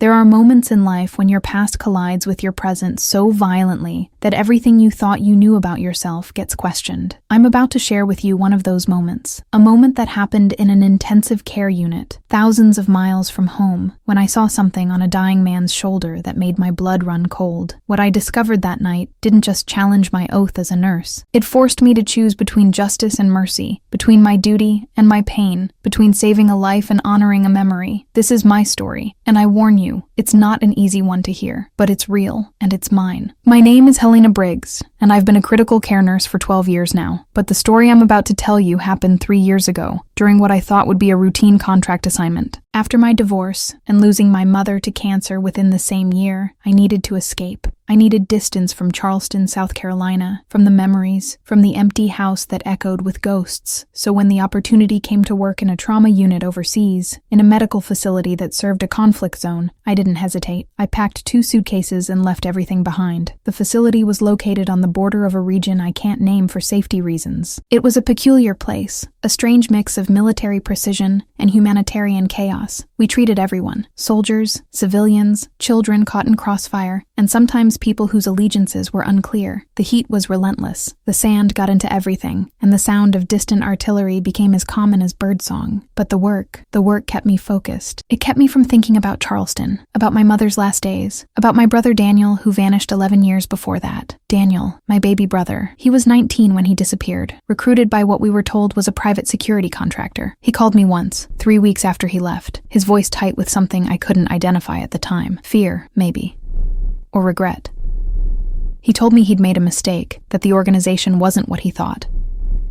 There are moments in life when your past collides with your present so violently that everything you thought you knew about yourself gets questioned. I'm about to share with you one of those moments, a moment that happened in an intensive care unit, thousands of miles from home, when I saw something on a dying man's shoulder that made my blood run cold. What I discovered that night didn't just challenge my oath as a nurse. It forced me to choose between justice and mercy, between my duty and my pain, between saving a life and honoring a memory. This is my story, and I warn you, it's not an easy one to hear, but it's real, and it's mine. My name is Helena Briggs, and I've been a critical care nurse for 12 years now, but the story I'm about to tell you happened 3 years ago, during what I thought would be a routine contract assignment. After my divorce, and losing my mother to cancer within the same year, I needed to escape. I needed distance from Charleston, South Carolina, from the memories, from the empty house that echoed with ghosts. So when the opportunity came to work in a trauma unit overseas, in a medical facility that served a conflict zone, I didn't hesitate. I packed 2 suitcases and left everything behind. The facility was located on the border of a region I can't name for safety reasons. It was a peculiar place, a strange mix of military precision and humanitarian chaos. We treated everyone, soldiers, civilians, children caught in crossfire, and sometimes people whose allegiances were unclear. The heat was relentless. The sand got into everything, and the sound of distant artillery became as common as birdsong. But the work kept me focused. It kept me from thinking about Charleston, about my mother's last days, about my brother Daniel, who vanished 11 years before that. Daniel, my baby brother. He was 19 when he disappeared, recruited by what we were told was a private security contractor. He called me once, 3 weeks after he left, his voice tight with something I couldn't identify at the time. Fear, maybe. Or regret. He told me he'd made a mistake, that the organization wasn't what he thought.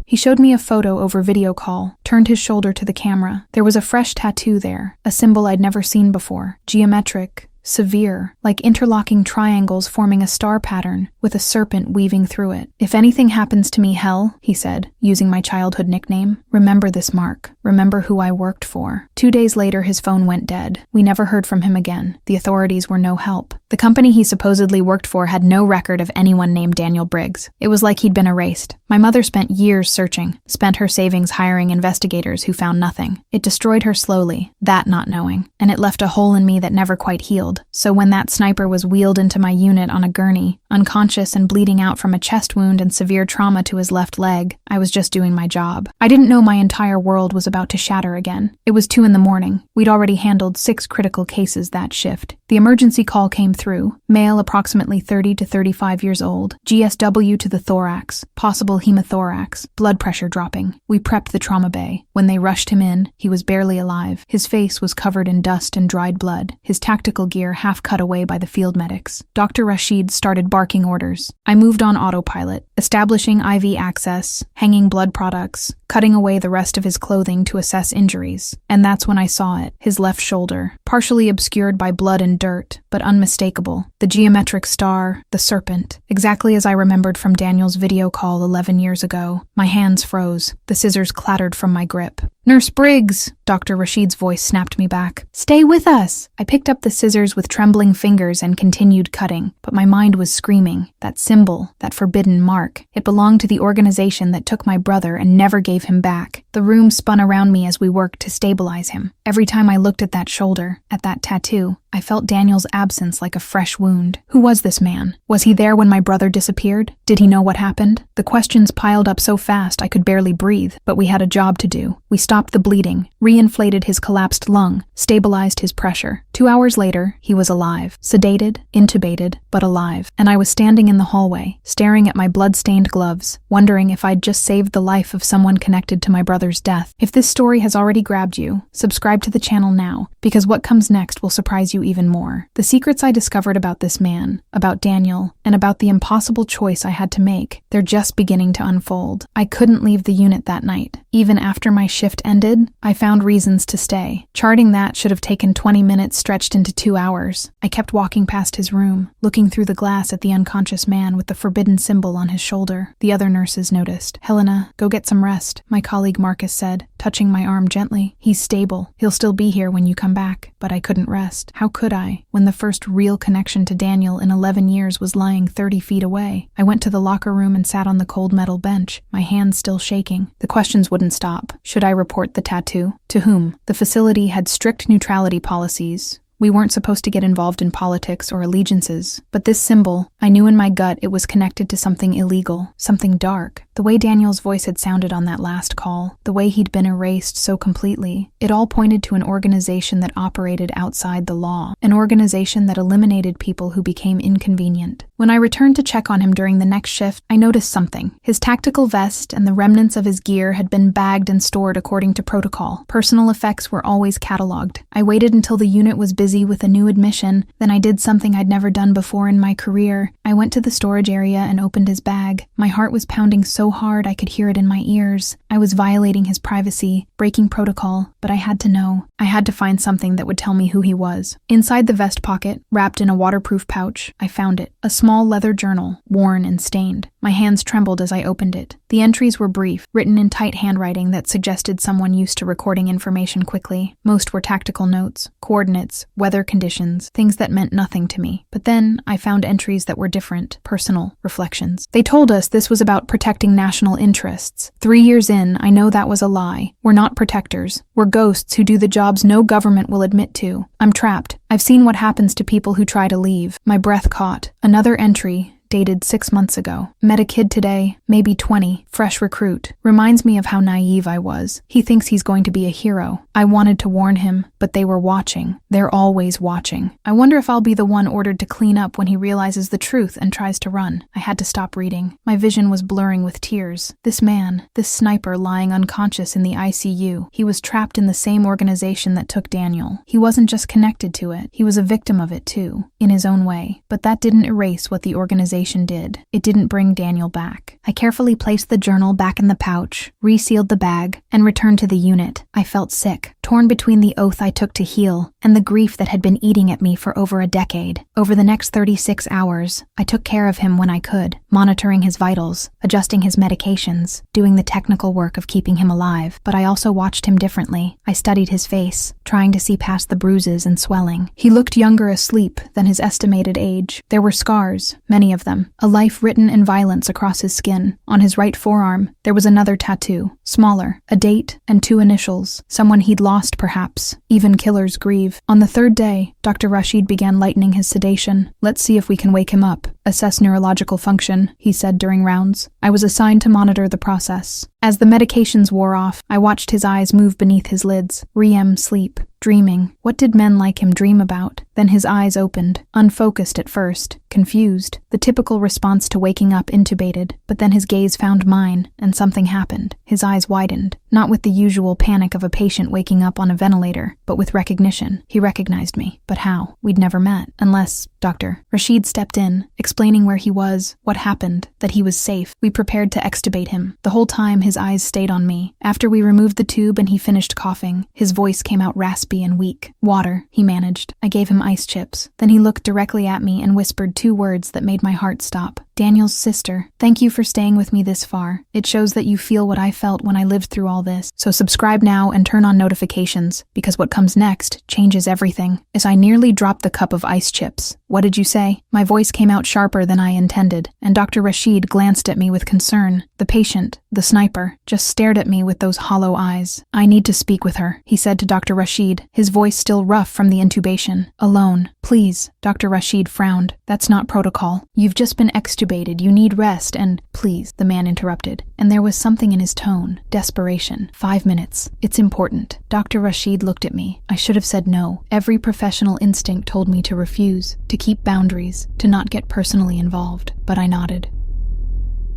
He showed me a photo over video call, turned his shoulder to the camera. There was a fresh tattoo there, a symbol I'd never seen before, geometric, severe, like interlocking triangles forming a star pattern, with a serpent weaving through it. "If anything happens to me, Hell," he said, using my childhood nickname, "remember this mark. Remember who I worked for." 2 days later, his phone went dead. We never heard from him again. The authorities were no help. The company he supposedly worked for had no record of anyone named Daniel Briggs. It was like he'd been erased. My mother spent years searching, spent her savings hiring investigators who found nothing. It destroyed her slowly, that not knowing, and it left a hole in me that never quite healed. So when that sniper was wheeled into my unit on a gurney, unconscious and bleeding out from a chest wound and severe trauma to his left leg, I was just doing my job. I didn't know my entire world was about to shatter again. It was 2 a.m. We'd already handled 6 critical cases that shift. The emergency call came through. Male, approximately 30 to 35 years old. GSW to the thorax. Possible hemothorax. Blood pressure dropping. We prepped the trauma bay. When they rushed him in, he was barely alive. His face was covered in dust and dried blood. His tactical gear half cut away by the field medics. Dr. Rashid started barking orders. I moved on autopilot, establishing IV access, hanging blood products, cutting away the rest of his clothing to assess injuries. And that's when I saw it, his left shoulder, partially obscured by blood and dirt, but unmistakable. The geometric star, the serpent, exactly as I remembered from Daniel's video call 11 years ago. My hands froze. The scissors clattered from my grip. "Nurse Briggs!" Dr. Rashid's voice snapped me back. "Stay with us!" I picked up the scissors with trembling fingers and continued cutting, but my mind was screaming. That symbol, that forbidden mark, it belonged to the organization that took my brother and never gave him back. The room spun around me as we worked to stabilize him. Every time I looked at that shoulder, at that tattoo, I felt Daniel's absence like a fresh wound. Who was this man? Was he there when my brother disappeared? Did he know what happened? The questions piled up so fast I could barely breathe, but we had a job to do. We stopped the bleeding, re-inflated his collapsed lung, stabilized his pressure. 2 hours later, he was alive. Sedated, intubated, but alive. And I was standing in the hallway, staring at my blood-stained gloves, wondering if I'd just saved the life of someone connected to my brother's death. If this story has already grabbed you, subscribe to the channel now, because what comes next will surprise you even more. The secrets I discovered about this man, about Daniel, and about the impossible choice I had to make, they're just beginning to unfold. I couldn't leave the unit that night. Even after my shift ended, I found reasons to stay. Charting that should have taken 20 minutes stretched into 2 hours. I kept walking past his room, looking through the glass at the unconscious man with the forbidden symbol on his shoulder. The other nurses noticed. "Helena, go get some rest," my colleague Marcus said, touching my arm gently. "He's stable. He'll still be here when you come back." But I couldn't rest. How could I, when the first real connection to Daniel in 11 years was lying 30 feet away? I went to the locker room and sat on the cold metal bench, my hands still shaking. The questions wouldn't stop. Should I report the tattoo? To whom? The facility had strict neutrality policies. We weren't supposed to get involved in politics or allegiances, but this symbol, I knew in my gut it was connected to something illegal, something dark. The way Daniel's voice had sounded on that last call, the way he'd been erased so completely, it all pointed to an organization that operated outside the law, an organization that eliminated people who became inconvenient. When I returned to check on him during the next shift, I noticed something. His tactical vest and the remnants of his gear had been bagged and stored according to protocol. Personal effects were always cataloged. I waited until the unit was busy with a new admission, then I did something I'd never done before in my career. I went to the storage area and opened his bag. My heart was pounding so hard I could hear it in my ears. I was violating his privacy, breaking protocol, but I had to know. I had to find something that would tell me who he was. Inside the vest pocket, wrapped in a waterproof pouch, I found it. A small leather journal, worn and stained. My hands trembled as I opened it. The entries were brief, written in tight handwriting that suggested someone used to recording information quickly. Most were tactical notes, coordinates, weather conditions, things that meant nothing to me. But then I found entries that were different, personal, reflections. They told us this was about protecting national interests. 3 years in, I know that was a lie. We're not protectors. We're ghosts who do the jobs no government will admit to. I'm trapped. I've seen what happens to people who try to leave. My breath caught. Another entry, dated 6 months ago. Met a kid today, maybe 20, fresh recruit. Reminds me of how naive I was. He thinks he's going to be a hero. I wanted to warn him, but they were watching. They're always watching. I wonder if I'll be the one ordered to clean up when he realizes the truth and tries to run. I had to stop reading. My vision was blurring with tears. This man, this sniper lying unconscious in the ICU, he was trapped in the same organization that took Daniel. He wasn't just connected to it, he was a victim of it too, in his own way. But that didn't erase what the organization did. It didn't bring Daniel back. I carefully placed the journal back in the pouch, resealed the bag, and returned to the unit. I felt sick, torn between the oath I took to heal and the grief that had been eating at me for over a decade. Over the next 36 hours, I took care of him when I could, monitoring his vitals, adjusting his medications, doing the technical work of keeping him alive. But I also watched him differently. I studied his face, trying to see past the bruises and swelling. He looked younger asleep than his estimated age. There were scars, many of them, a life written in violence across his skin. On his right forearm, there was another tattoo, smaller, a date and 2 initials, someone he'd lost perhaps. Even killers grieve. On the 3rd day, Dr. Rashid began lightening his sedation. Let's see if we can wake him up. Assess neurological function, he said during rounds. I was assigned to monitor the process. As the medications wore off, I watched his eyes move beneath his lids. REM sleep. Dreaming. What did men like him dream about? Then his eyes opened, unfocused at first, confused, the typical response to waking up intubated. But then his gaze found mine, and something happened. His eyes widened, not with the usual panic of a patient waking up on a ventilator, but with recognition. He recognized me. But how? We'd never met. Unless, Dr. Rashid stepped in, explaining where he was, what happened, that he was safe. We prepared to extubate him. The whole time his eyes stayed on me. After we removed the tube and he finished coughing, his voice came out raspy and weak. Water, he managed. I gave him ice chips. Then he looked directly at me and whispered 2 words that made my heart stop. Daniel's sister. Thank you for staying with me this far. It shows that you feel what I felt when I lived through all this. So subscribe now and turn on notifications, because what comes next changes everything. As I nearly dropped the cup of ice chips. What did you say? My voice came out sharper than I intended, and Dr. Rashid glanced at me with concern. The patient, the sniper, just stared at me with those hollow eyes. I need to speak with her, he said to Dr. Rashid, his voice still rough from the intubation. Alone. Please. Dr. Rashid frowned. That's not protocol. You've just been extubated. You need rest and... Please, the man interrupted. And there was something in his tone. Desperation. 5 minutes. It's important. Dr. Rashid looked at me. I should have said no. Every professional instinct told me to refuse, to keep boundaries, to not get personally involved. But I nodded.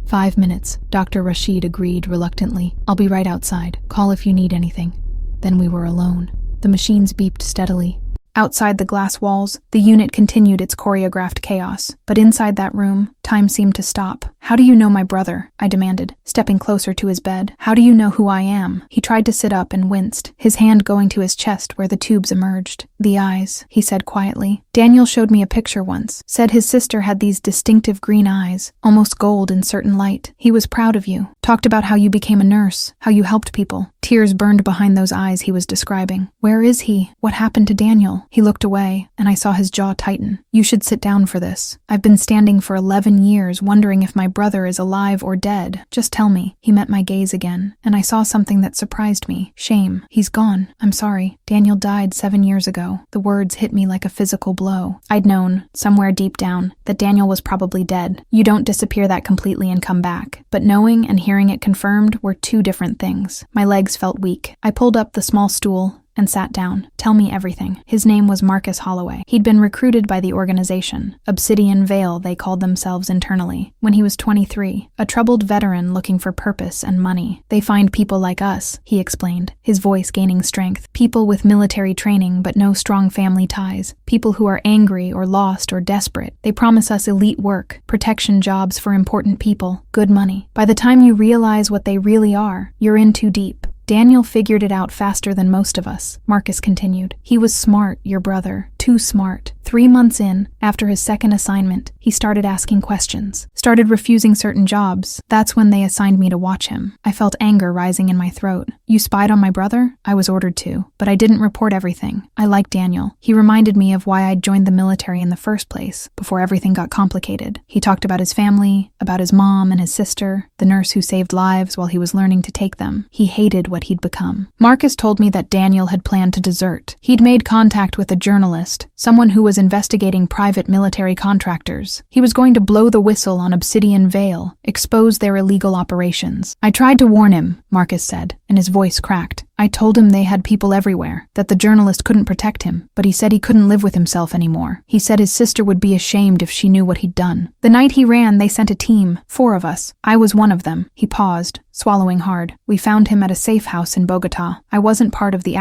5 minutes. Dr. Rashid agreed reluctantly. I'll be right outside. Call if you need anything. Then we were alone. The machines beeped steadily. Outside the glass walls, the unit continued its choreographed chaos. But inside that room, time seemed to stop. How do you know my brother? I demanded, stepping closer to his bed. How do you know who I am? He tried to sit up and winced, his hand going to his chest where the tubes emerged. The eyes, he said quietly. Daniel showed me a picture once. Said his sister had these distinctive green eyes, almost gold in certain light. He was proud of you. Talked about how you became a nurse, how you helped people. Tears burned behind those eyes he was describing. Where is he? What happened to Daniel? He looked away, and I saw his jaw tighten. You should sit down for this. I've been standing for 11 years wondering if my brother is alive or dead. Just tell me." He met my gaze again, and I saw something that surprised me. Shame. "He's gone. I'm sorry. Daniel died 7 years ago." The words hit me like a physical blow. I'd known, somewhere deep down, that Daniel was probably dead. You don't disappear that completely and come back. But knowing and hearing it confirmed were two different things. My legs felt weak. I pulled up the small stool and sat down. "Tell me everything." His name was Marcus Holloway. He'd been recruited by the organization, Obsidian Vale they called themselves internally, when he was 23, a troubled veteran looking for purpose and money. "They find people like us," he explained, his voice gaining strength. "People with military training but no strong family ties. People who are angry or lost or desperate. They promise us elite work, protection jobs for important people, good money. By the time you realize what they really are, you're in too deep." "Daniel figured it out faster than most of us," Marcus continued. "He was smart, your brother. Too smart. 3 months in, after his second assignment, he started asking questions, started refusing certain jobs. That's when they assigned me to watch him. I felt anger rising in my throat. You spied on my brother? I was ordered to, but I didn't report everything. I liked Daniel. He reminded me of why I'd joined the military in the first place, before everything got complicated. He talked about his family, about his mom and his sister, the nurse who saved lives while he was learning to take them. He hated what he'd become. Marcus told me that Daniel had planned to desert. He'd made contact with a journalist, someone who was investigating private military contractors. He was going to blow the whistle on Obsidian Vale, expose their illegal operations. I tried to warn him, Marcus said, and his voice cracked. I told him they had people everywhere, that the journalist couldn't protect him, but he said he couldn't live with himself anymore. He said his sister would be ashamed if she knew what he'd done. The night he ran, they sent a team, 4 of us. I was one of them. He paused, swallowing hard. We found him at a safe house in Bogota. I wasn't part of the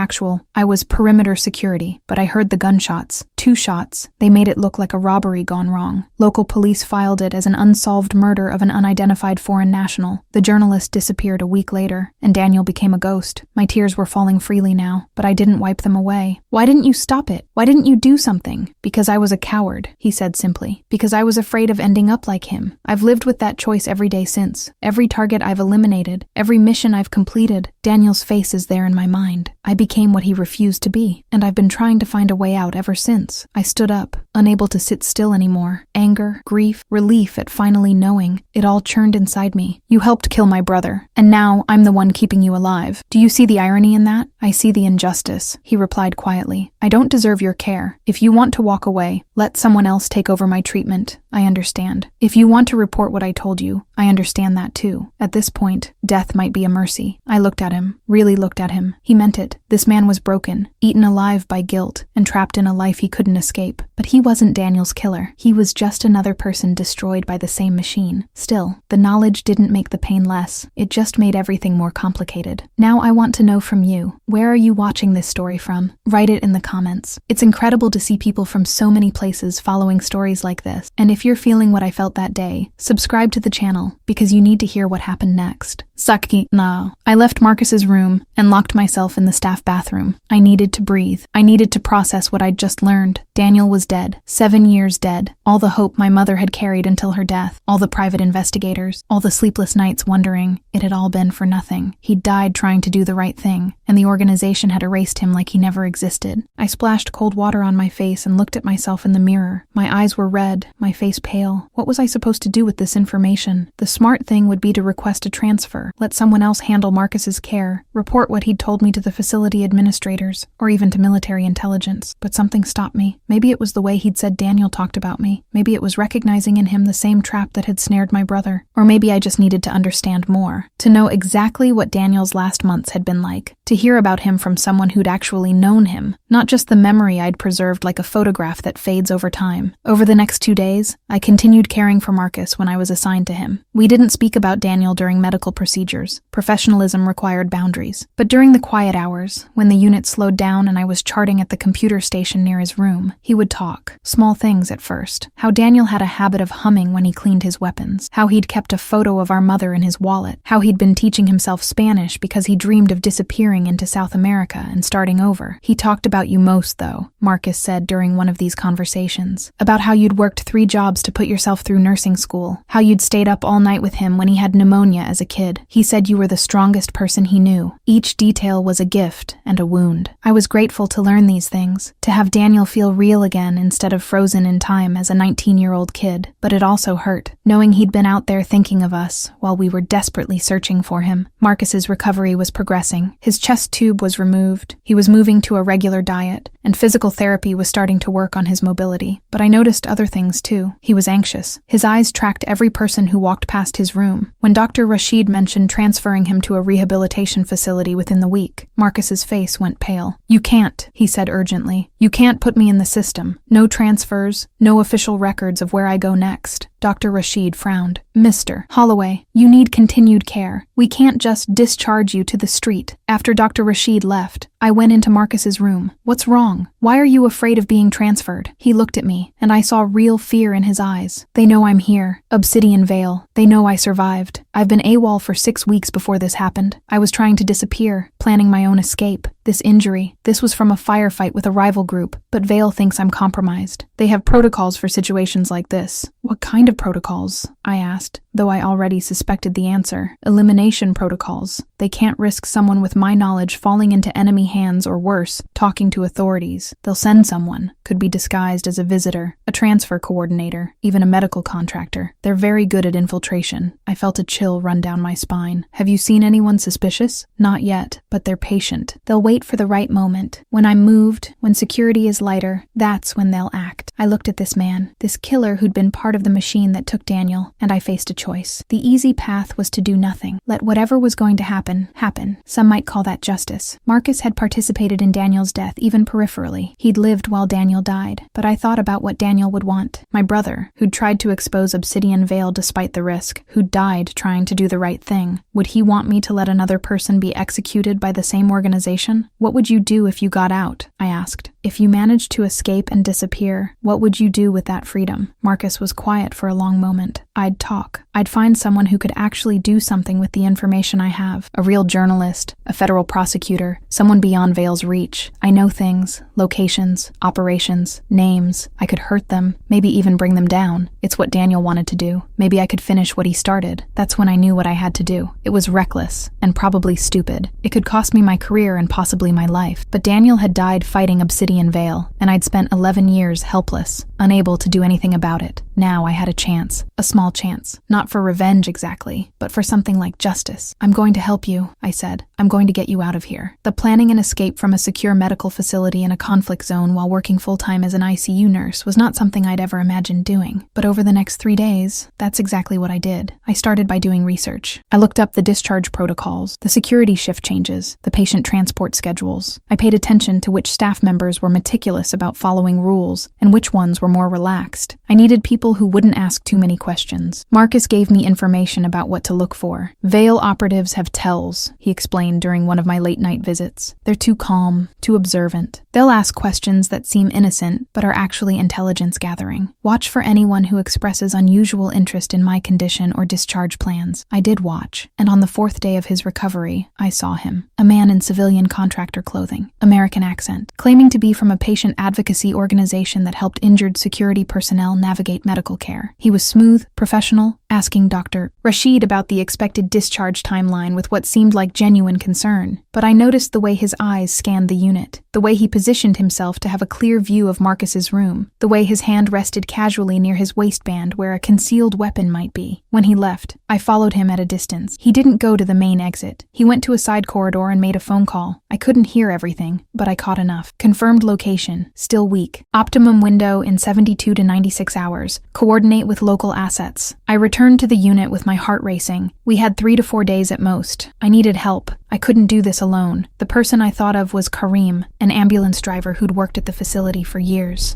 I was perimeter security, but I heard the gunshots. 2 shots. They made it look like a robbery gone wrong. Local police filed it as an unsolved murder of an unidentified foreign national. The journalist disappeared a week later, and Daniel became a ghost. My tears were falling freely now, but I didn't wipe them away. Why didn't you stop it? Why didn't you do something? Because I was a coward, he said simply. Because I was afraid of ending up like him. I've lived with that choice every day since. Every target I've eliminated, every mission I've completed, Daniel's face is there in my mind. I became what he refused to be, and I've been trying to find a way out ever since. I stood up, unable to sit still anymore. Anger, grief, relief at finally knowing. It all churned inside me. You helped kill my brother, and now I'm the one keeping you alive. Do you see the irony in that? I see the injustice, he replied quietly. I don't deserve your care. If you want to walk away, let someone else take over my treatment. I understand. If you want to report what I told you, I understand that too. At this point, death might be a mercy. I looked at him, really looked at him. He meant it. This man was broken, eaten alive by guilt, and trapped in a life he couldn't escape. But he wasn't Daniel's killer. He was just another person destroyed by the same machine. Still, the knowledge didn't make the pain less. It just made everything more complicated. Now I want to know from you, where are you watching this story from? Write it in the comments. It's incredible to see people from so many places following stories like this. And if you're feeling what I felt that day, subscribe to the channel, because you need to hear what happened next. Saki no. I left Marcus's room and locked myself in the staff bathroom. I needed to breathe. I needed to process what I'd just learned. Daniel was dead. 7 years dead. All the hope my mother had carried until her death. All the private investigators. All the sleepless nights wondering it had all been for nothing. He'd died trying to do the right thing, and the organization had erased him like he never existed. I splashed cold water on my face and looked at myself in the mirror. My eyes were red, my face pale. What was I supposed to do with this information? The smart thing would be to request a transfer, let someone else handle Marcus's care, report what he'd told me to the facility administrators, or even to military intelligence. But something stopped me. Maybe it was the way he'd said Daniel talked about me. Maybe it was recognizing in him the same trap that had snared my brother. Or maybe I just needed to understand more, to know exactly what Daniel's last months had been like, to hear about him from someone who'd actually known him, not just the memory I'd preserved like a photograph that fades over time. Over the next 2 days, I continued caring for Marcus when I was assigned to him. We didn't speak about Daniel during medical procedures. Professionalism required boundaries. But during the quiet hours, when the unit slowed down and I was charting at the computer station near his room, he would talk. Small things at first. How Daniel had a habit of humming when he cleaned his weapons. How he'd kept a photo of our mother in his wallet. How he'd been teaching himself Spanish because he dreamed of disappearing into South America and starting over. He talked about you most, though, Marcus said during one of these conversations. About how you'd worked 3 jobs to put yourself through nursing school. How you'd stayed up all night with him when he had pneumonia as a kid. He said you were the strongest person he knew. Each detail was a gift and a wound. I was grateful to learn these things, to have Daniel feel real again instead of frozen in time as a 19-year-old kid. But it also hurt, knowing he'd been out there thinking of us while we were desperately searching for him. Marcus's recovery was progressing. His chest tube was removed. He was moving to a regular diet, and physical therapy was starting to work on his mobility. But I noticed other things too. He was anxious. His eyes tracked every person who walked past his room. When Dr. Rashid mentioned transferring him to a rehabilitation facility within the week, Marcus's face went pale. "You can't," he said urgently. "You can't put me in the system. No transfers, no official records of where I go next." Dr. Rashid frowned. "Mr. Holloway, you need continued care. We can't just discharge you to the street." After Dr. Rashid left, I went into Marcus's room. "What's wrong? Why are you afraid of being transferred?" He looked at me, and I saw real fear in his eyes. "They know I'm here. Obsidian Vale. They know I survived. I've been AWOL for 6 weeks before this happened. I was trying to disappear, planning my own escape. This injury, this was from a firefight with a rival group, but Vale thinks I'm compromised. They have protocols for situations like this." "What kind of protocols?" I asked, though I already suspected the answer. "Elimination protocols. They can't risk someone with my knowledge falling into enemy hands or worse, talking to authorities. They'll send someone, could be disguised as a visitor, a transfer coordinator, even a medical contractor. They're very good at infiltration." I felt a chill run down my spine. "Have you seen anyone suspicious?" "Not yet, but they're patient. They'll wait for the right moment. When I'm moved, when security is lighter, that's when they'll act." I looked at this man, this killer who'd been part of the machine that took Daniel, and I faced a choice. The easy path was to do nothing. Let whatever was going to happen, happen. Some might call that justice. Marcus had participated in Daniel's death, even peripherally. He'd lived while Daniel died. But I thought about what Daniel would want. My brother, who'd tried to expose Obsidian Vale despite the risk, who died trying to do the right thing. Would he want me to let another person be executed by the same organization? "What would you do if you got out?" I asked. "If you managed to escape and disappear, what would you do with that freedom?" Marcus was quiet for a long moment. "I'd talk. I'd find someone who could actually do something with the information I have. A real journalist, a federal prosecutor, someone beyond Vale's reach. I know things, locations, operations, names. I could hurt them, maybe even bring them down. It's what Daniel wanted to do. Maybe I could finish what he started. That's when I knew what I had to do. It was reckless, and probably stupid. It could cost me my career and possibly my life. But Daniel had died fighting Obsidian Vale, and I'd spent 11 years helpless, unable to do anything about it. Now I had a chance, a small chance. Not for revenge exactly, but for something like justice. "I'm going to help you," I said. "I'm going to get you out of here." The planning an escape from a secure medical facility in a conflict zone while working full-time as an ICU nurse was not something I'd ever imagined doing. But over the next 3 days, that's exactly what I did. I started by doing research. I looked up the discharge protocols, the security shift changes, the patient transport schedules. I paid attention to which staff members were meticulous about following rules and which ones were more relaxed. I needed people who wouldn't ask too many questions. Marcus gave me information about what to look for. "Vale operatives have tells," he explained during one of my late-night visits. "They're too calm, too observant. They'll ask questions that seem innocent, but are actually intelligence gathering. Watch for anyone who expresses unusual interest in my condition or discharge plans." I did watch, and on the 4th day of his recovery, I saw him. A man in civilian contractor clothing, American accent, claiming to be from a patient advocacy organization that helped injured security personnel navigate medical care. He was smooth, professional, asking Dr. Rashid about the expected discharge timeline with what seemed like genuine concern. But I noticed the way his eyes scanned the unit, the way he positioned himself to have a clear view of Marcus's room, the way his hand rested casually near his waistband where a concealed weapon might be. When he left, I followed him at a distance. He didn't go to the main exit. He went to a side corridor and made a phone call. I couldn't hear everything, but I caught enough. Confirmed location, still weak. Optimum window in 72 to 96 hours. Coordinate with local assets. I returned to the unit with my heart racing. We had 3 to 4 days at most. I needed help. I couldn't do this alone. The person I thought of was Kareem, an ambulance driver who'd worked at the facility for years.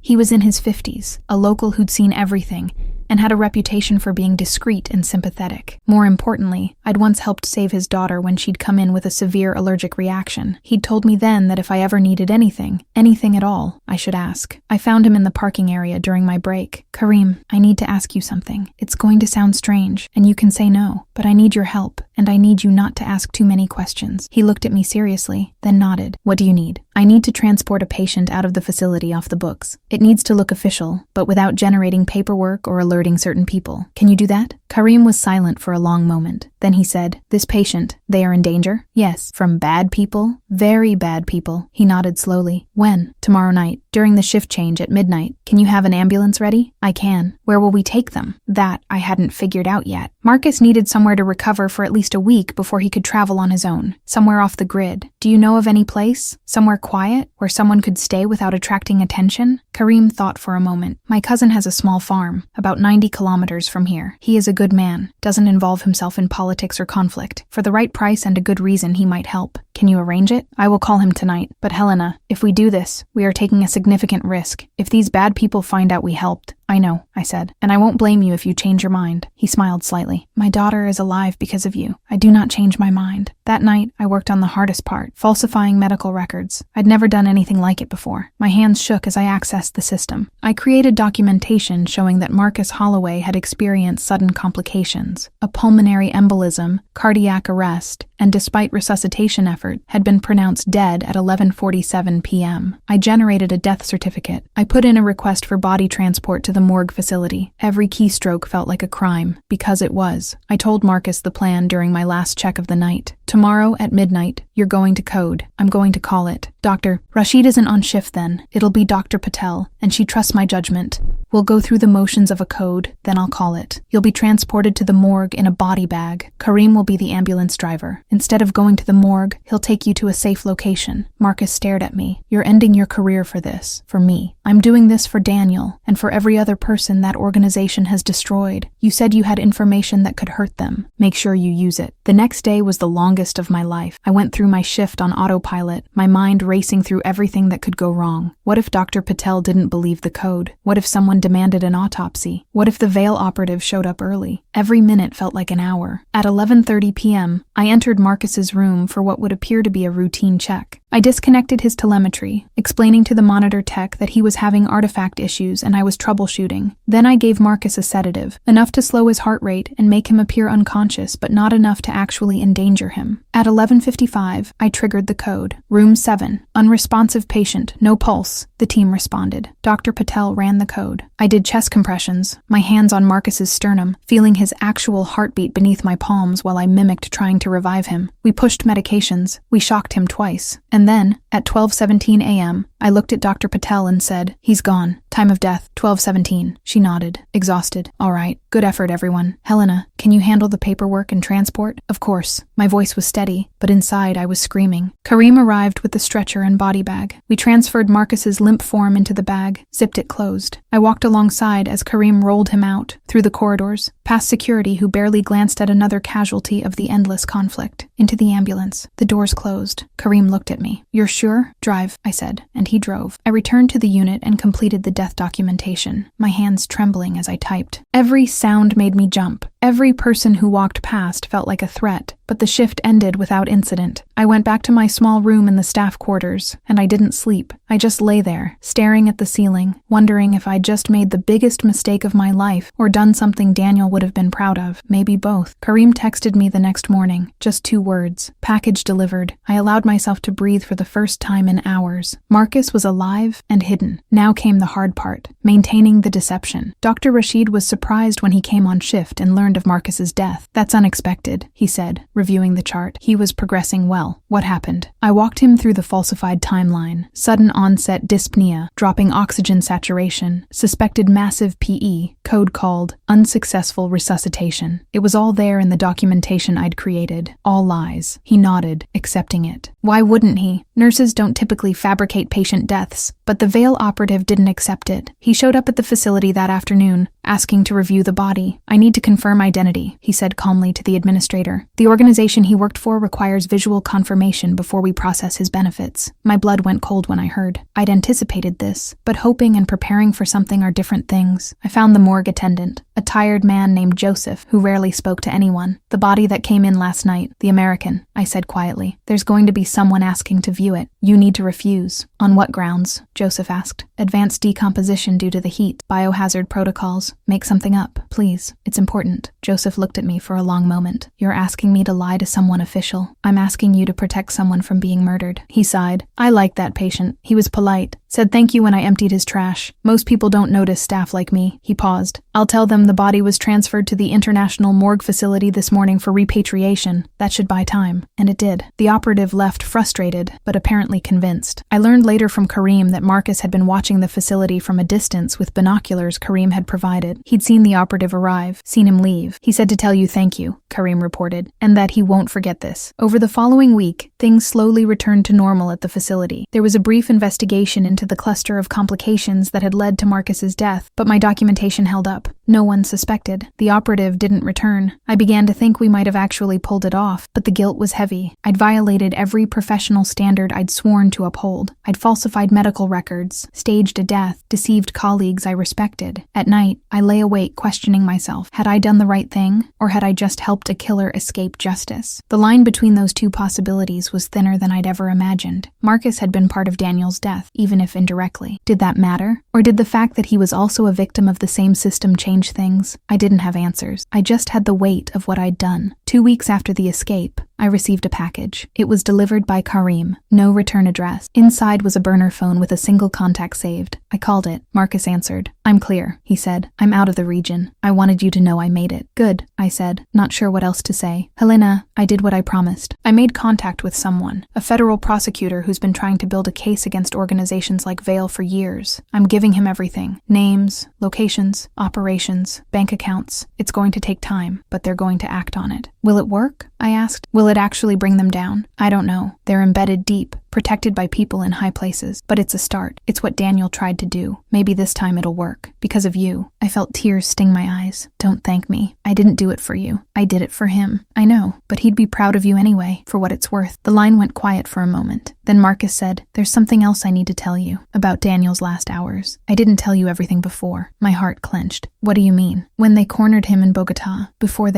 He was in his 50s, a local who'd seen everything, and had a reputation for being discreet and sympathetic. More importantly, I'd once helped save his daughter when she'd come in with a severe allergic reaction. He'd told me then that if I ever needed anything at all, I should ask. I found him in the parking area during my break. "Kareem, I need to ask you something. It's going to sound strange, and you can say no, but I need your help." and I need you not to ask too many questions." He looked at me seriously, then nodded. "What do you need?" "I need to transport a patient out of the facility off the books. It needs to look official, but without generating paperwork or alerting certain people. Can you do that?" Karim was silent for a long moment. Then he said, "This patient, they are in danger?" "Yes." "From bad people?" "Very bad people." He nodded slowly. "When?" "Tomorrow night, during the shift change at midnight. Can you have an ambulance ready?" "I can." "Where will we take them?" That I hadn't figured out yet. Marcus needed somewhere to recover for at least a week before he could travel on his own. Somewhere off the grid. "Do you know of any place? Somewhere quiet, where someone could stay without attracting attention?" Karim thought for a moment. "My cousin has a small farm, about 90 kilometers from here. He is a good man, doesn't involve himself in politics or conflict. For the right price and a good reason, he might help. Can you arrange it? I will call him tonight. But Helena, if we do this, we are taking a significant risk. If these bad people find out we helped." "I know," I said, "and I won't blame you if you change your mind." He smiled slightly. "My daughter is alive because of you. I do not change my mind." That night, I worked on the hardest part, falsifying medical records. I'd never done anything like it before. My hands shook as I accessed the system. I created documentation showing that Marcus Holloway had experienced sudden complications, a pulmonary embolism, cardiac arrest, and despite resuscitation effort, had been pronounced dead at 11:47 p.m. I generated a death certificate. I put in a request for body transport to the morgue facility. Every keystroke felt like a crime, because it was. I told Marcus the plan during my last check of the night. "Tomorrow at midnight, you're going to code. I'm going to call it. Dr. Rashid isn't on shift then. It'll be Dr. Patel, and she trusts my judgment. We'll go through the motions of a code, then I'll call it. You'll be transported to the morgue in a body bag. Karim will be the ambulance driver. Instead of going to the morgue, he'll take you to a safe location." Marcus stared at me. "You're ending your career for this, for me. I'm doing this for Daniel, and for every other person that organization has destroyed. You said you had information that could hurt them. Make sure you use it." The next day was the longest of my life. I went through my shift on autopilot, my mind racing through everything that could go wrong. What if Dr. Patel didn't believe the code? What if someone demanded an autopsy? What if the veil operative showed up early? Every minute felt like an hour. At 11:30 p.m., I entered Marcus's room for what would appear to be a routine check. I disconnected his telemetry, explaining to the monitor tech that he was having artifact issues and I was troubleshooting. Then I gave Marcus a sedative, enough to slow his heart rate and make him appear unconscious, but not enough to actually endanger him. At 11:55, I triggered the code. "Room 7, unresponsive patient, no pulse," the team responded. Dr. Patel ran the code. I did chest compressions, my hands on Marcus's sternum, feeling his actual heartbeat beneath my palms while I mimicked trying to revive him. We pushed medications. We shocked him twice. And then, at 12:17 a.m., I looked at Dr. Patel and said, "He's gone. Time of death, 12:17. She nodded, exhausted. "All right. Good effort, everyone. Helena, can you handle the paperwork and transport?" "Of course." My voice was steady, but inside I was screaming. Karim arrived with the stretcher and body bag. We transferred Marcus's limp form into the bag, zipped it closed. I walked alongside as Karim rolled him out, through the corridors, past security who barely glanced at another casualty of the endless conflict, into the ambulance. The doors closed. Karim looked at me. "You're sure?" "Drive," I said, and he drove. I returned to the unit and completed the death documentation, my hands trembling as I typed. Every sound made me jump. Every person who walked past felt like a threat, but the shift ended without incident. I went back to my small room in the staff quarters, and I didn't sleep. I just lay there, staring at the ceiling, wondering if I'd just made the biggest mistake of my life or done something Daniel would have been proud of. Maybe both. Karim texted me the next morning, just 2 words. "Package delivered." I allowed myself to breathe for the first time in hours. Marcus was alive and hidden. Now came the hard part, maintaining the deception. Dr. Rashid was surprised when he came on shift and learned of Marcus's death. "That's unexpected," he said, reviewing the chart. He was progressing well. "What happened?" I walked him through the falsified timeline. Sudden onset dyspnea, dropping oxygen saturation, suspected massive PE, code called unsuccessful resuscitation. It was all there in the documentation I'd created. All lies. He nodded, accepting it. Why wouldn't he? Nurses don't typically fabricate patient deaths, but the veil operative didn't accept it. He showed up at the facility that afternoon, asking to review the body. "I need to confirm identity," he said calmly to the administrator. "The organization he worked for requires visual confirmation before we process his benefits." My blood went cold when I heard. I'd anticipated this, but hoping and preparing for something are different things. I found the morgue attendant. A tired man named Joseph, who rarely spoke to anyone. The body that came in last night, the American, I said quietly. There's going to be someone asking to view it. You need to refuse. On what grounds? Joseph asked. Advanced decomposition due to the heat. Biohazard protocols. Make something up, please. It's important. Joseph looked at me for a long moment. You're asking me to lie to someone official. I'm asking you to protect someone from being murdered. He sighed. I liked that patient. He was polite. Said thank you when I emptied his trash. Most people don't notice staff like me. He paused. I'll tell them the body was transferred to the International Morgue Facility this morning for repatriation. That should buy time. And it did. The operative left frustrated, but apparently convinced. I learned later from Kareem that Marcus had been watching the facility from a distance with binoculars Kareem had provided. He'd seen the operative arrive, seen him leave. He said to tell you thank you, Kareem reported, and that he won't forget this. Over the following week, things slowly returned to normal at the facility. There was a brief investigation into the cluster of complications that had led to Marcus's death, but my documentation held up. No one suspected. The operative didn't return. I began to think we might have actually pulled it off, but the guilt was heavy. I'd violated every professional standard I'd sworn to uphold. I'd falsified medical records, staged a death, deceived colleagues I respected. At night, I lay awake questioning myself. Had I done the right thing, or had I just helped a killer escape justice? The line between those two possibilities was thinner than I'd ever imagined. Marcus had been part of Daniel's death, even if indirectly. Did that matter? Or did the fact that he was also a victim of the same system change things? I didn't have answers. I just had the weight of what I'd done. 2 weeks after the escape, I received a package. It was delivered by Kareem. No return address. Inside was a burner phone with a single contact saved. I called it. Marcus answered. I'm clear, he said. I'm out of the region. I wanted you to know I made it. Good, I said, not sure what else to say. Helena, I did what I promised. I made contact with someone, a federal prosecutor who's been trying to build a case against organizations like Veil for years. I'm giving him everything. Names, locations, operations, bank accounts. It's going to take time, but they're going to act on it. Will it work? I asked. Will it actually bring them down? I don't know. They're embedded deep, protected by people in high places. But it's a start. It's what Daniel tried to do. Maybe this time it'll work. Because of you. I felt tears sting my eyes. Don't thank me. I didn't do it for you. I did it for him. I know, but he'd be proud of you anyway, for what it's worth. The line went quiet for a moment. Then Marcus said, there's something else I need to tell you about Daniel's last hours. I didn't tell you everything before. My heart clenched. What do you mean? When they cornered him in Bogota, before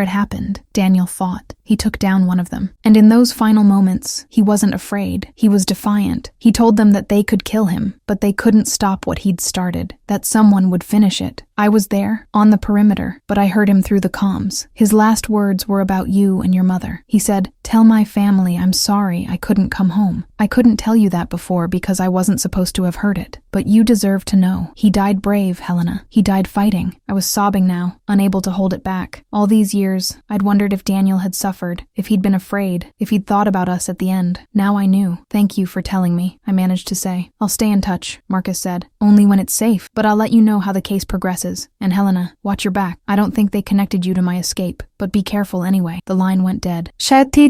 it happened, Daniel fought. He took down one of them. And in those final moments, he wasn't afraid. He was defiant. He told them that they could kill him, but they couldn't stop what he'd started, that someone would finish it. I was there, on the perimeter, but I heard him through the comms. His last words were about you and your mother. He said, tell my family I'm sorry I couldn't come home. I couldn't tell you that before because I wasn't supposed to have heard it. But you deserve to know. He died brave, Helena. He died fighting. I was sobbing now, unable to hold it back. All these years, I'd wondered if Daniel had suffered, if he'd been afraid, if he'd thought about us at the end. Now I knew. Thank you for telling me, I managed to say. I'll stay in touch, Marcus said. Only when it's safe, but I'll let you know how the case progresses. And Helena, watch your back. I don't think they connected you to my escape, but be careful anyway. The line went dead.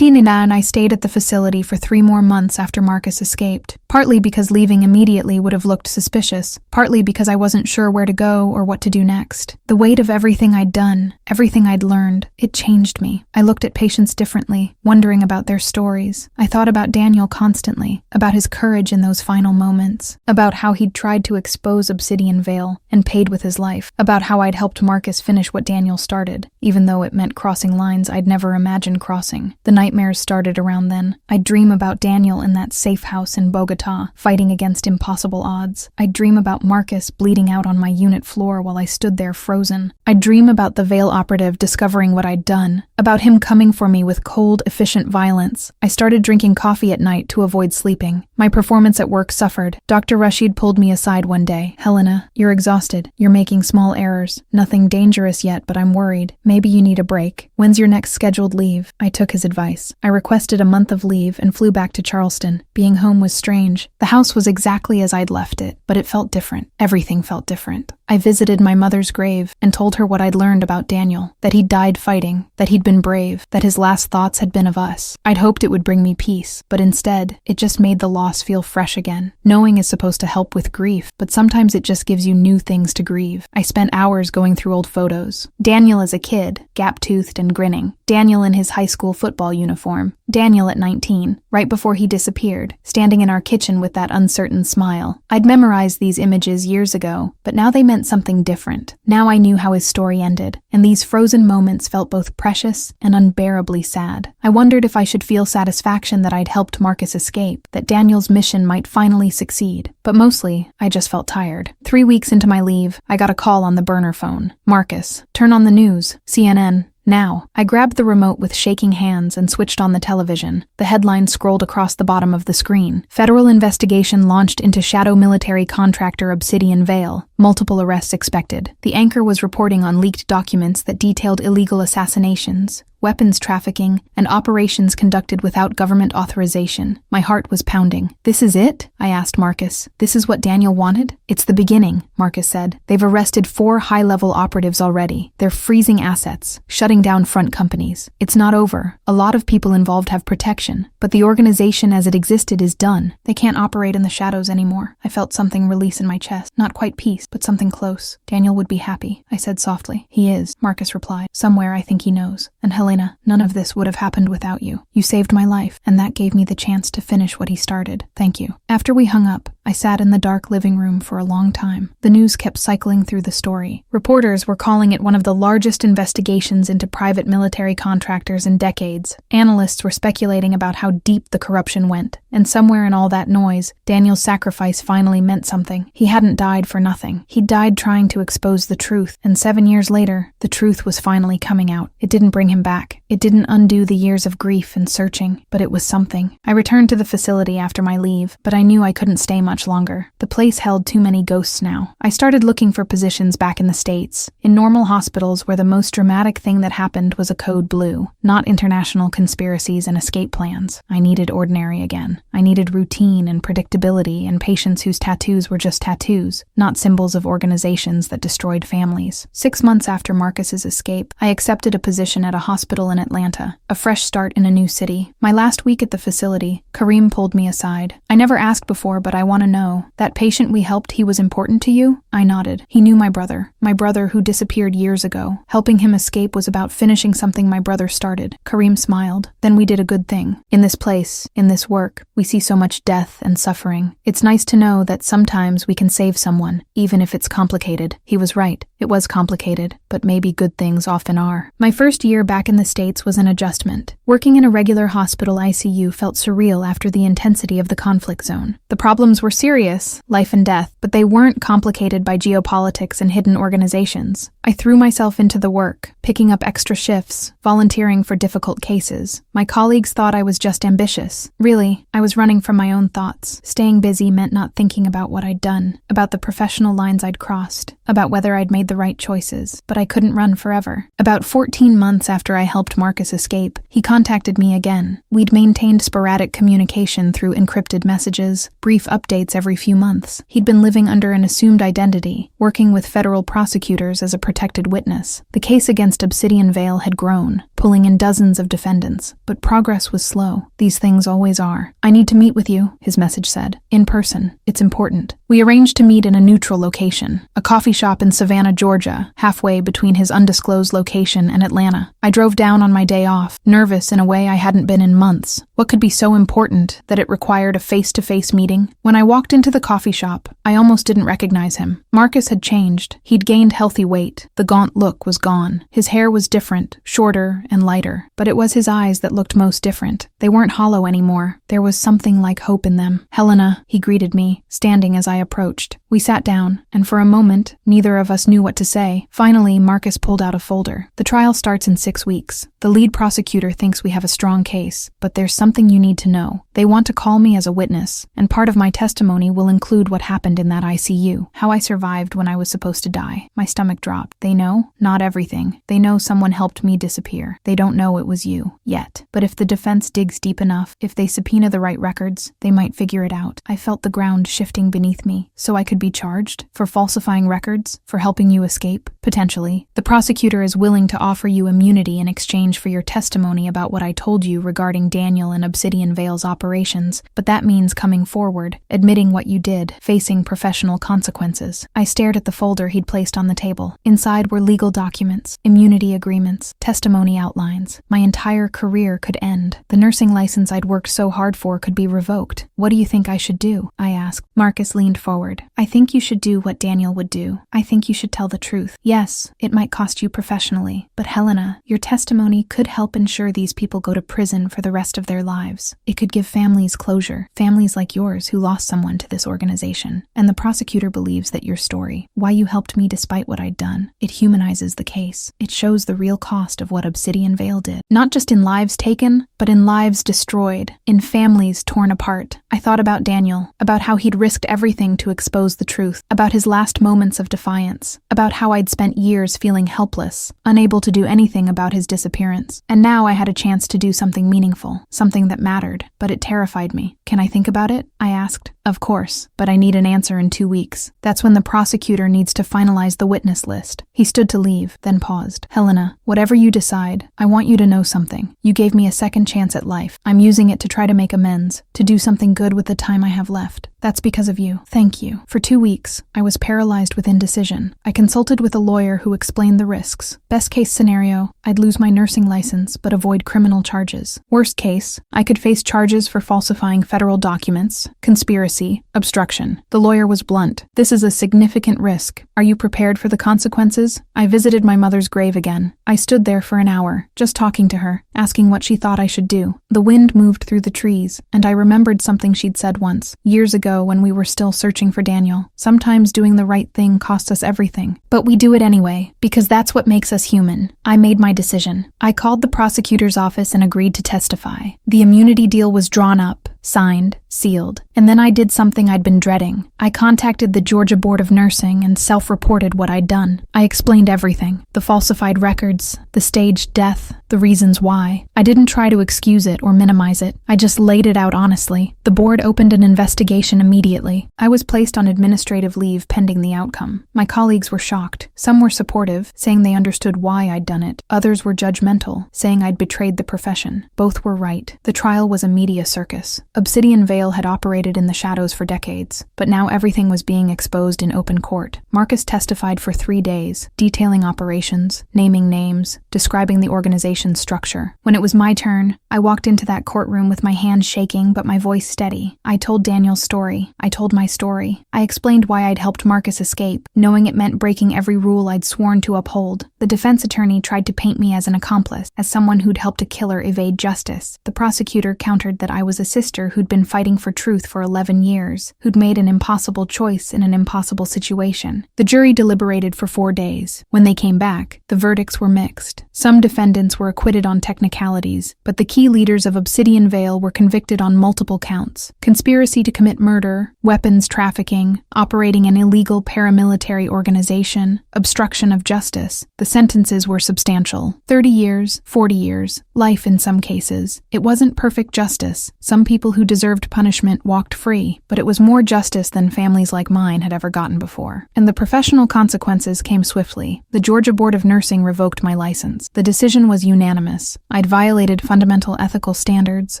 Nina and I stayed at the facility for 3 more months after Marcus escaped, partly because leaving immediately would have looked suspicious, partly because I wasn't sure where to go or what to do next. The weight of everything I'd done, everything I'd learned, it changed me. I looked at patients differently, wondering about their stories. I thought about Daniel constantly, about his courage in those final moments, about how he'd tried to expose Obsidian Veil and paid with his life, about how I'd helped Marcus finish what Daniel started, even though it meant crossing lines I'd never imagined crossing. The nightmares started around then. I'd dream about Daniel in that safe house in Bogota, fighting against impossible odds. I'd dream about Marcus bleeding out on my unit floor while I stood there frozen. I'd dream about the Veil operative discovering what I'd done, about him coming for me with cold, efficient violence. I started drinking coffee at night to avoid sleeping. My performance at work suffered. Dr. Rashid pulled me aside one day. Helena, you're exhausted. You're making small errors. Nothing dangerous yet, but I'm worried. Maybe you need a break. When's your next scheduled leave? I took his advice. I requested a month of leave and flew back to Charleston. Being home was strange. The house was exactly as I'd left it, but it felt different. Everything felt different. I visited my mother's grave and told her what I'd learned about Daniel, that he'd died fighting, that he'd been brave, that his last thoughts had been of us. I'd hoped it would bring me peace, but instead, it just made the loss feel fresh again. Knowing is supposed to help with grief, but sometimes it just gives you new things to grieve. I spent hours going through old photos. Daniel as a kid, gap-toothed and grinning. Daniel in his high school football uniform. Daniel at 19, right before he disappeared, standing in our kitchen with that uncertain smile. I'd memorized these images years ago, but now they meant something different. Now I knew how his story ended, and these frozen moments felt both precious and unbearably sad. I wondered if I should feel satisfaction that I'd helped Marcus escape, that Daniel's mission might finally succeed. But mostly, I just felt tired. 3 weeks into my leave, I got a call on the burner phone. "Marcus, turn on the news. CNN. Now." I grabbed the remote with shaking hands and switched on the television. The headline scrolled across the bottom of the screen. "Federal investigation launched into shadow military contractor Obsidian Vale. Multiple arrests expected." The anchor was reporting on leaked documents that detailed illegal assassinations, weapons trafficking, and operations conducted without government authorization. My heart was pounding. "This is it?" I asked Marcus. "This is what Daniel wanted?" "It's the beginning," Marcus said. "They've arrested 4 high-level operatives already. They're freezing assets, shutting down front companies. It's not over. A lot of people involved have protection, but the organization as it existed is done. They can't operate in the shadows anymore." I felt something release in my chest. Not quite peace, but something close. "Daniel would be happy," I said softly. "He is," Marcus replied. "Somewhere I think he knows. And Helena, none of this would have happened without you. You saved my life, and that gave me the chance to finish what he started. Thank you." After we hung up, I sat in the dark living room for a long time. The news kept cycling through the story. Reporters were calling it one of the largest investigations into private military contractors in decades. Analysts were speculating about how deep the corruption went. And somewhere in all that noise, Daniel's sacrifice finally meant something. He hadn't died for nothing. He died trying to expose the truth, and 7 years later, the truth was finally coming out. It didn't bring him back. It didn't undo the years of grief and searching, but it was something. I returned to the facility after my leave, but I knew I couldn't stay much longer. The place held too many ghosts now. I started looking for positions back in the States, in normal hospitals where the most dramatic thing that happened was a code blue, not international conspiracies and escape plans. I needed ordinary again. I needed routine and predictability and patients whose tattoos were just tattoos, not symbols of organizations that destroyed families. 6 months after Marcus's escape, I accepted a position at a hospital in Atlanta, a fresh start in a new city. My last week at the facility, Kareem pulled me aside. "I never asked before, but I want to know, that patient we helped, he was important to you?" I nodded. "He knew my brother who disappeared years ago. Helping him escape was about finishing something my brother started." Kareem smiled. "Then we did a good thing. In this place, in this work, we see so much death and suffering. It's nice to know that sometimes we can save someone, even if it's complicated." He was right. It was complicated, but maybe good things often are. My first year back in the States was an adjustment. Working in a regular hospital ICU felt surreal after the intensity of the conflict zone. The problems were serious, life and death, but they weren't complicated by geopolitics and hidden organizations. I threw myself into the work, picking up extra shifts, volunteering for difficult cases. My colleagues thought I was just ambitious. Really, I was running from my own thoughts. Staying busy meant not thinking about what I'd done, about the professional lines I'd crossed, about whether I'd made the right choices. But I couldn't run forever. About 14 months after I helped Marcus escape, he contacted me again. We'd maintained sporadic communication through encrypted messages, brief updates every few months. He'd been living under an assumed identity, working with federal prosecutors as a protected witness. The case against Obsidian Vale had grown, pulling in dozens of defendants, but progress was slow. These things always are. "I need to meet with you," his message said. "In person. It's important." We arranged to meet in a neutral location, a coffee shop in Savannah, Georgia, halfway between his undisclosed location and Atlanta. I drove down on my day off, nervous in a way I hadn't been in months. What could be so important that it required a face-to-face meeting? When I walked into the coffee shop, I almost didn't recognize him. Marcus had changed. He'd gained healthy weight. The gaunt look was gone. His hair was different, shorter and lighter, but it was his eyes that looked most different. They weren't hollow anymore. There was something like hope in them. "Helena," he greeted me, standing as I approached. We sat down, and for a moment, neither of us knew what to say. Finally, Marcus pulled out a folder. "The trial starts in 6 weeks. The lead prosecutor thinks we have a strong case, but there's something you need to know. They want to call me as a witness, and part of my testimony will include what happened in that ICU, how I survived when I was supposed to die." My stomach dropped. "They know? Not everything. They know someone helped me disappear. They don't know it was you. Yet. But if the defense digs deep enough, if they subpoena the right records, they might figure it out." I felt the ground shifting beneath me, so I could be be charged? For falsifying records? For helping you escape? Potentially. The prosecutor is willing to offer you immunity in exchange for your testimony about what I told you regarding Daniel and Obsidian Vale's operations, but that means coming forward, admitting what you did, facing professional consequences. I stared at the folder he'd placed on the table. Inside were legal documents, immunity agreements, testimony outlines. My entire career could end. The nursing license I'd worked so hard for could be revoked. What do you think I should do? I asked. Marcus leaned forward. I think you should do what Daniel would do. I think you should tell the truth. Yes, it might cost you professionally, but Helena, your testimony could help ensure these people go to prison for the rest of their lives. It could give families closure, families like yours who lost someone to this organization. And the prosecutor believes that your story, why you helped me despite what I'd done, it humanizes the case. It shows the real cost of what Obsidian Vale did. Not just in lives taken, but in lives destroyed, in families torn apart. I thought about Daniel, about how he'd risked everything to expose the truth, about his last moments of defiance, about how I'd spent years feeling helpless, unable to do anything about his disappearance. And now I had a chance to do something meaningful, something that mattered, but it terrified me. Can I think about it? I asked. Of course, but I need an answer in 2 weeks. That's when the prosecutor needs to finalize the witness list. He stood to leave, then paused. Helena, whatever you decide, I want you to know something. You gave me a second chance at life. I'm using it to try to make amends, to do something good with the time I have left. That's because of you. Thank you. For 2 weeks, I was paralyzed with indecision. I consulted with a lawyer who explained the risks. Best case scenario, I'd lose my nursing license but avoid criminal charges. Worst case, I could face charges for falsifying federal documents, conspiracy, obstruction. The lawyer was blunt. This is a significant risk. Are you prepared for the consequences? I visited my mother's grave again. I stood there for an hour, just talking to her, asking what she thought I should do. The wind moved through the trees, and I remembered something she'd said once, years ago when we were still searching for Daniel. Sometimes doing the right thing costs us everything, but we do it anyway, because that's what makes us human. I made my decision. I called the prosecutor's office and agreed to testify. The immunity deal was drawn up, signed, sealed, and then I did something I'd been dreading. I contacted the Georgia Board of Nursing and self-reported what I'd done. I explained everything, the falsified records, the staged death, the reasons why. I didn't try to excuse it or minimize it. I just laid it out honestly. The board opened an investigation immediately. I was placed on administrative leave pending the outcome. My colleagues were shocked. Some were supportive, saying they understood why I'd done it. Others were judgmental, saying I'd betrayed the profession. Both were right. The trial was a media circus. Obsidian Vale had operated in the shadows for decades, but now everything was being exposed in open court. Marcus testified for 3 days, detailing operations, naming names, describing the organization's structure. When it was my turn, I walked into that courtroom with my hands shaking but my voice steady. I told Daniel's story. I told my story. I explained why I'd helped Marcus escape, knowing it meant breaking every rule I'd sworn to uphold. The defense attorney tried to paint me as an accomplice, as someone who'd helped a killer evade justice. The prosecutor countered that I was a sister who'd been fighting for truth for 11 years, who'd made an impossible choice in an impossible situation. The jury deliberated for 4 days. When they came back, the verdicts were mixed. Some defendants were acquitted on technicalities, but the key leaders of Obsidian Vale were convicted on multiple counts: conspiracy to commit murder, weapons trafficking, operating an illegal paramilitary organization, obstruction of justice. The sentences were substantial: 30 years, 40 years, life in some cases. It wasn't perfect justice. Some people who deserved punishment walked free, but it was more justice than families like mine had ever gotten before. And the professional consequences came swiftly. The Georgia Board of Nursing revoked my license. The decision was unanimous. I'd violated fundamental ethical standards,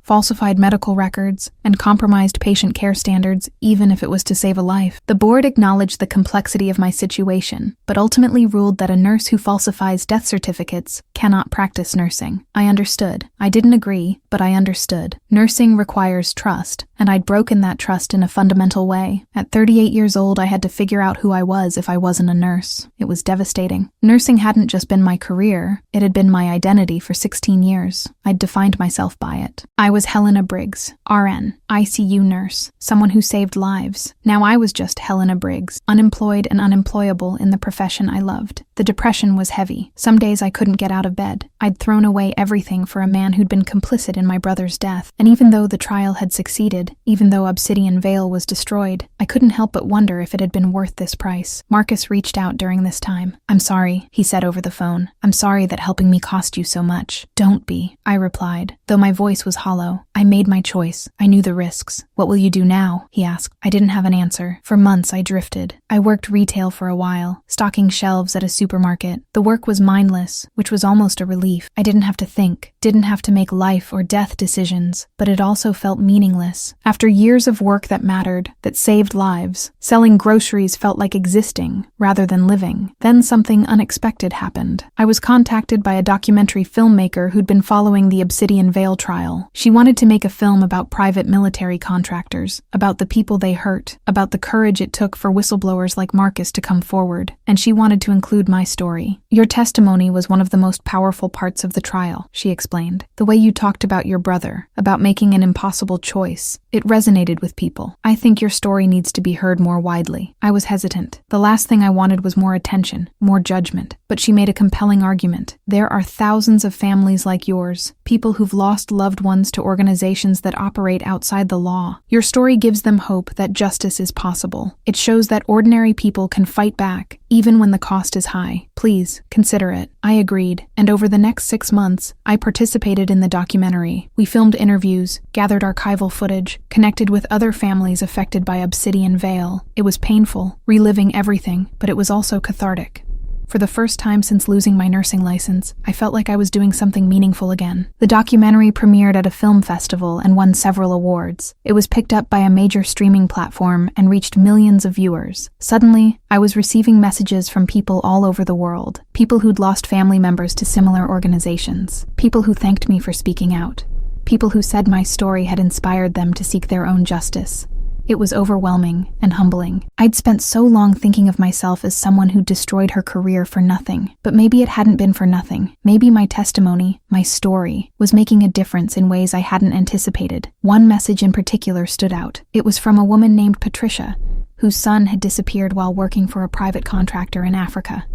falsified medical records, and compromised patient care standards, even if it was to save a life. The board acknowledged the complexity of my situation, but ultimately ruled that a nurse who falsifies death certificates cannot practice nursing. I understood. I didn't agree, but I understood. Nursing requires trust, and I'd broken that trust in a fundamental way. At 38 years old, I had to figure out who I was if I wasn't a nurse. It was devastating. Nursing hadn't just been my career, it had been my identity for 16 years. I'd defined myself by it. I was Helena Briggs, RN, ICU nurse, someone who saved lives. Now I was just Helena Briggs, unemployed and unemployable in the profession I loved. The depression was heavy. Some days I couldn't get out of bed. I'd thrown away everything for a man who'd been complicit in my brother's death. And even though the trial had succeeded, even though Obsidian Vale was destroyed, I couldn't help but wonder if it had been worth this price. Marcus reached out during this time. "I'm sorry," he said over the phone. "I'm sorry that helping me cost you so much." "Don't be," I replied, though my voice was hollow. "I made my choice. I knew the risks." "What will you do now?" he asked. I didn't have an answer. For months I drifted. I worked retail for a while, stocking shelves at a supermarket. The work was mindless, which was almost a relief. I didn't have to think, didn't have to make life or death decisions, but it also felt meaningless. After years of work that mattered, that saved lives, selling groceries felt like existing rather than living. Then something unexpected happened. I was contacted by a documentary filmmaker who'd been following the Obsidian Vale trial. She wanted to make a film about private military contractors, about the people they hurt, about the courage it took for whistleblowers like Marcus to come forward, and she wanted to include my story. "Your testimony was one of the most powerful parts of the trial," she explained. "The way you talked about your brother, about making an impossible choice, it resonated with people. I think your story needs to be heard more widely." I was hesitant. The last thing I wanted was more attention, more judgment. But she made a compelling argument. "There are thousands of families like yours, people who've lost loved ones to organizations that operate outside the law. Your story gives them hope that justice is possible. It shows that ordinary people can fight back, even when the cost is high. Please, consider it." I agreed, and over the next 6 months, I participated in the documentary. We filmed interviews, gathered archival footage, connected with other families affected by Obsidian Vale. It was painful, reliving everything, but it was also cathartic. For the first time since losing my nursing license, I felt like I was doing something meaningful again. The documentary premiered at a film festival and won several awards. It was picked up by a major streaming platform and reached millions of viewers. Suddenly, I was receiving messages from people all over the world, people who'd lost family members to similar organizations, people who thanked me for speaking out, people who said my story had inspired them to seek their own justice. It was overwhelming and humbling. I'd spent so long thinking of myself as someone who destroyed her career for nothing. But maybe it hadn't been for nothing. Maybe my testimony, my story, was making a difference in ways I hadn't anticipated. One message in particular stood out. It was from a woman named Patricia, whose son had disappeared while working for a private contractor in Africa.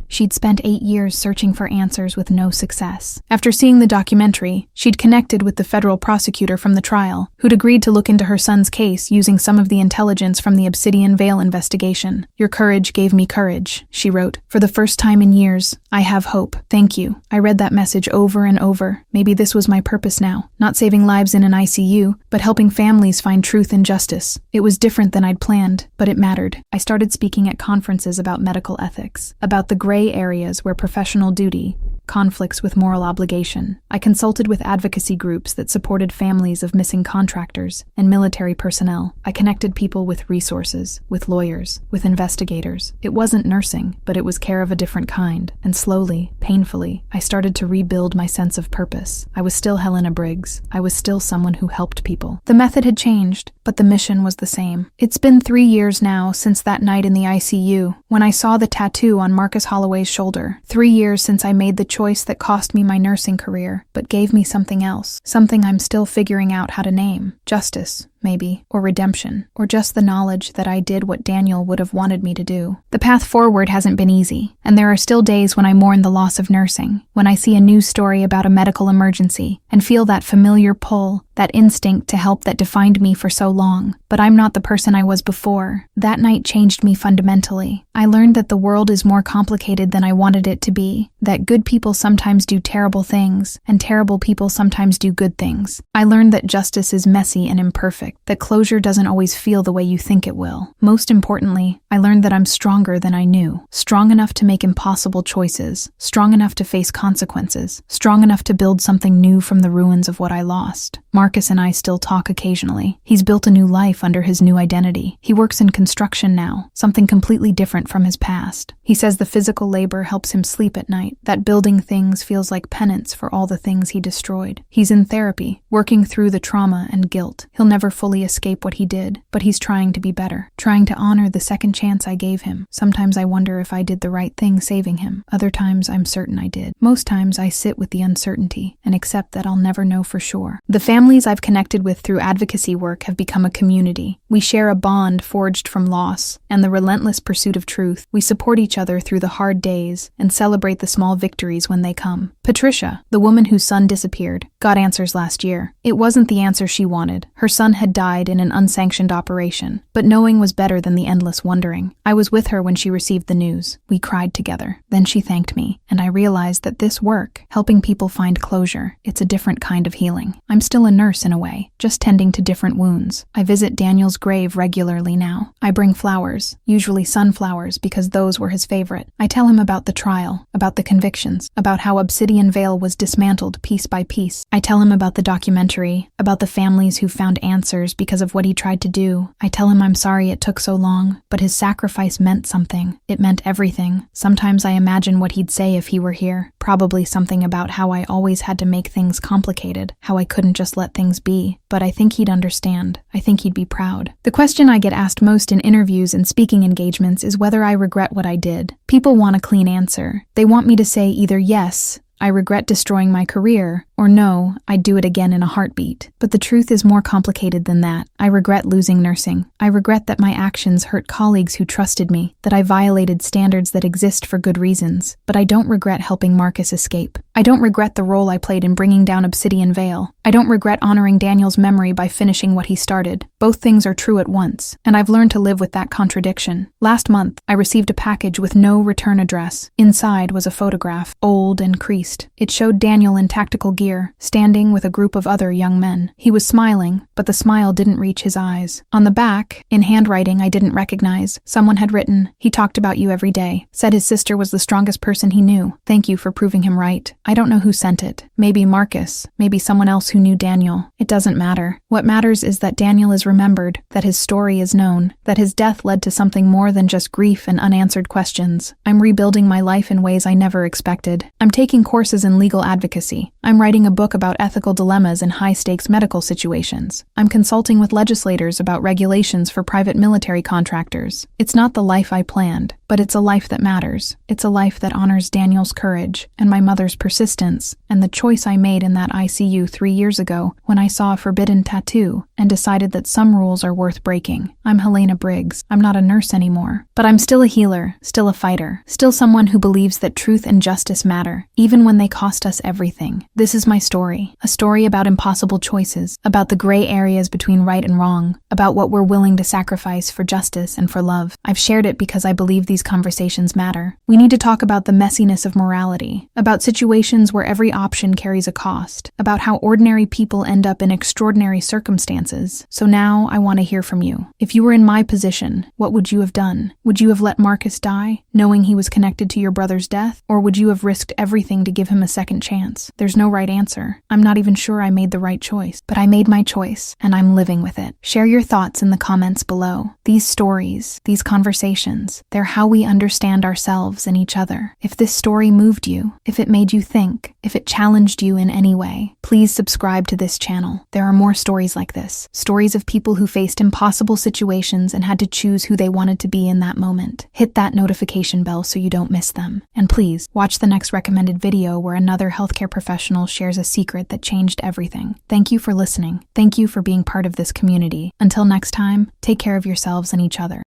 She'd spent 8 years searching for answers with no success. After seeing the documentary, she'd connected with the federal prosecutor from the trial, who'd agreed to look into her son's case using some of the intelligence from the Obsidian Vale investigation. "Your courage gave me courage," she wrote. "For the first time in years, I have hope. Thank you." I read that message over and over. Maybe this was my purpose now. Not saving lives in an ICU, but helping families find truth and justice. It was different than I'd planned, but it mattered. I started speaking at conferences about medical ethics, about the gray areas where professional duty conflicts with moral obligation. I consulted with advocacy groups that supported families of missing contractors and military personnel. I connected people with resources, with lawyers, with investigators. It wasn't nursing, but it was care of a different kind. And slowly, painfully, I started to rebuild my sense of purpose. I was still Helena Briggs. I was still someone who helped people. The method had changed, but the mission was the same. It's been 3 years now since that night in the ICU, when I saw the tattoo on Marcus Holloway's shoulder. 3 years since I made the choice that cost me my nursing career, but gave me something else, something I'm still figuring out how to name. Justice, maybe, or redemption, or just the knowledge that I did what Daniel would have wanted me to do. The path forward hasn't been easy, and there are still days when I mourn the loss of nursing, when I see a news story about a medical emergency, and feel that familiar pull, that instinct to help that defined me for so long. But I'm not the person I was before. That night changed me fundamentally. I learned that the world is more complicated than I wanted it to be, that good people sometimes do terrible things, and terrible people sometimes do good things. I learned that justice is messy and imperfect, that closure doesn't always feel the way you think it will. Most importantly, I learned that I'm stronger than I knew, strong enough to make impossible choices, strong enough to face consequences, strong enough to build something new from the ruins of what I lost. Marcus and I still talk occasionally. He's built a new life under his new identity. He works in construction now, something completely different from his past. He says the physical labor helps him sleep at night, that building things feels like penance for all the things he destroyed. He's in therapy, working through the trauma and guilt. He'll never fully escape what he did, but he's trying to be better, trying to honor the second chance I gave him. Sometimes I wonder if I did the right thing saving him. Other times I'm certain I did. Most times I sit with the uncertainty and accept that I'll never know for sure. The families I've connected with through advocacy work have become a community. We share a bond forged from loss and the relentless pursuit of truth. We support each other through the hard days and celebrate the small victories when they come. Patricia, the woman whose son disappeared, got answers last year. It wasn't the answer she wanted. Her son had died in an unsanctioned operation, but knowing was better than the endless wondering. I was with her when she received the news. We cried together. Then she thanked me, and I realized that this work, helping people find closure, it's a different kind of healing. I'm still a nurse in a way, just tending to different wounds. I visit Daniel's grave regularly now. I bring flowers, usually sunflowers because those were his favorite. I tell him about the trial, about the convictions, about how Obsidian Veil was dismantled piece by piece. I tell him about the documentary, about the families who found answers because of what he tried to do. I tell him I'm sorry it took so long, but his sacrifice meant something. It meant everything. Sometimes I imagine what he'd say if he were here. Probably something about how I always had to make things complicated, how I couldn't just let things be. But I think he'd understand. I think he'd be proud. The question I get asked most in interviews and speaking engagements is whether I regret what I did. People want a clean answer. They want me to say either yes, I regret destroying my career, or no, I'd do it again in a heartbeat. But the truth is more complicated than that. I regret losing nursing. I regret that my actions hurt colleagues who trusted me, that I violated standards that exist for good reasons. But I don't regret helping Marcus escape. I don't regret the role I played in bringing down Obsidian Veil. I don't regret honoring Daniel's memory by finishing what he started. Both things are true at once, and I've learned to live with that contradiction. Last month, I received a package with no return address. Inside was a photograph, old and creased. It showed Daniel in tactical gear, standing with a group of other young men. He was smiling, but the smile didn't reach his eyes. On the back, in handwriting I didn't recognize, someone had written, "He talked about you every day. Said his sister was the strongest person he knew. Thank you for proving him right." I don't know who sent it. Maybe Marcus, maybe someone else who knew Daniel. It doesn't matter. What matters is that Daniel is remembered, that his story is known, that his death led to something more than just grief and unanswered questions. I'm rebuilding my life in ways I never expected. I'm taking courses in legal advocacy. I'm writing a book about ethical dilemmas in high-stakes medical situations. I'm consulting with legislators about regulations for private military contractors. It's not the life I planned, but it's a life that matters. It's a life that honors Daniel's courage and my mother's persistence and the choice I made in that ICU 3 years ago when I saw a forbidden tattoo and decided that some rules are worth breaking. I'm Helena Briggs. I'm not a nurse anymore, but I'm still a healer, still a fighter, still someone who believes that truth and justice matter, even when they cost us everything. This is my story, a story about impossible choices, about the gray areas between right and wrong, about what we're willing to sacrifice for justice and for love. I've shared it because I believe these conversations matter. We need to talk about the messiness of morality, about situations where every option carries a cost, about how ordinary people end up in extraordinary circumstances. So now I want to hear from you. If you were in my position, what would you have done? Would you have let Marcus die, knowing he was connected to your brother's death? Or would you have risked everything to give him a second chance? There's no right answer. I'm not even sure I made the right choice, but I made my choice, and I'm living with it. Share your thoughts in the comments below. These stories, these conversations, they're how we understand ourselves and each other. If this story moved you, if it made you think, if it challenged you in any way, please subscribe to this channel. There are more stories like this. Stories of people who faced impossible situations and had to choose who they wanted to be in that moment. Hit that notification bell so you don't miss them. And please, watch the next recommended video where another healthcare professional shares a secret that changed everything. Thank you for listening. Thank you for being part of this community. Until next time, take care of yourselves and each other.